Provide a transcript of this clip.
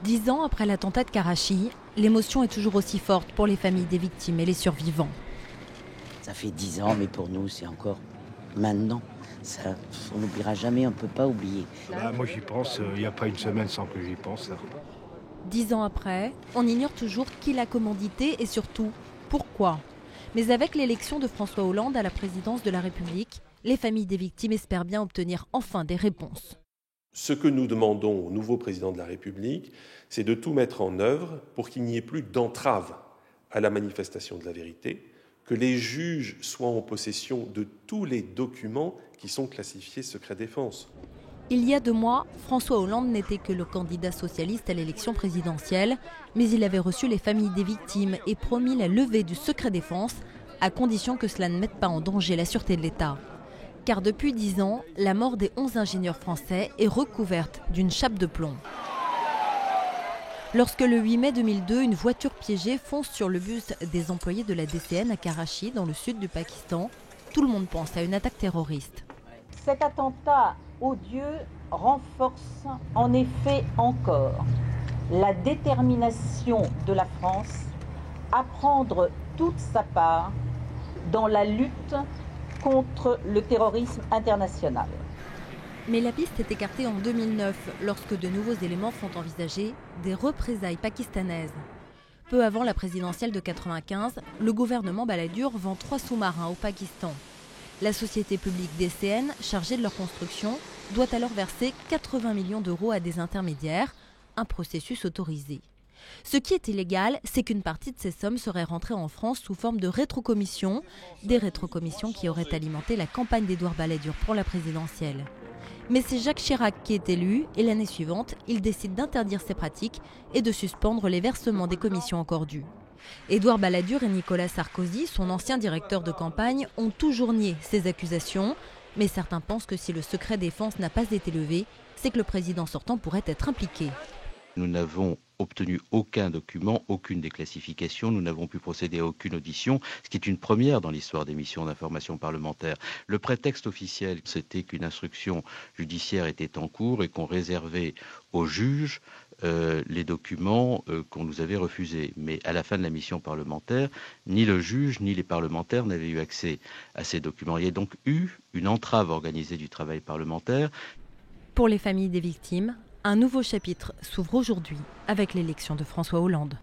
10 ans après l'attentat de Karachi, l'émotion est toujours aussi forte pour les familles des victimes et les survivants. Ça fait 10 ans, mais pour nous, c'est encore maintenant. Ça, on n'oubliera jamais, on ne peut pas oublier. Moi j'y pense, il n'y a pas une semaine sans que j'y pense. 10 ans après, on ignore toujours qui l'a commandité et surtout pourquoi. Mais avec l'élection de François Hollande à la présidence de la République, les familles des victimes espèrent bien obtenir enfin des réponses. Ce que nous demandons au nouveau président de la République, c'est de tout mettre en œuvre pour qu'il n'y ait plus d'entrave à la manifestation de la vérité, que les juges soient en possession de tous les documents qui sont classifiés secret défense. Il y a 2 mois, François Hollande n'était que le candidat socialiste à l'élection présidentielle, mais il avait reçu les familles des victimes et promis la levée du secret défense, à condition que cela ne mette pas en danger la sûreté de l'État. Car depuis 10 ans, la mort des 11 ingénieurs français est recouverte d'une chape de plomb. Lorsque le 8 mai 2002, une voiture piégée fonce sur le bus des employés de la DCN à Karachi, dans le sud du Pakistan, tout le monde pense à une attaque terroriste. Cet attentat odieux renforce en effet encore la détermination de la France à prendre toute sa part dans la lutte contre le terrorisme international. Mais la piste est écartée en 2009, lorsque de nouveaux éléments font envisager des représailles pakistanaises. Peu avant la présidentielle de 1995, le gouvernement Balladur vend 3 sous-marins au Pakistan. La société publique DCN, chargée de leur construction, doit alors verser 80 millions d'euros à des intermédiaires, un processus autorisé. Ce qui est illégal, c'est qu'une partie de ces sommes serait rentrée en France sous forme de rétrocommissions, des rétrocommissions qui auraient alimenté la campagne d'Édouard Balladur pour la présidentielle. Mais c'est Jacques Chirac qui est élu et l'année suivante, il décide d'interdire ces pratiques et de suspendre les versements des commissions encore dues. Édouard Balladur et Nicolas Sarkozy, son ancien directeur de campagne, ont toujours nié ces accusations. Mais certains pensent que si le secret défense n'a pas été levé, c'est que le président sortant pourrait être impliqué. Nous n'avons obtenu aucun document, aucune déclassification, nous n'avons pu procéder à aucune audition, ce qui est une première dans l'histoire des missions d'information parlementaire. Le prétexte officiel, c'était qu'une instruction judiciaire était en cours et qu'on réservait aux juges les documents qu'on nous avait refusés. Mais à la fin de la mission parlementaire, ni le juge ni les parlementaires n'avaient eu accès à ces documents. Il y a donc eu une entrave organisée du travail parlementaire. Pour les familles des victimes, un nouveau chapitre s'ouvre aujourd'hui avec l'élection de François Hollande.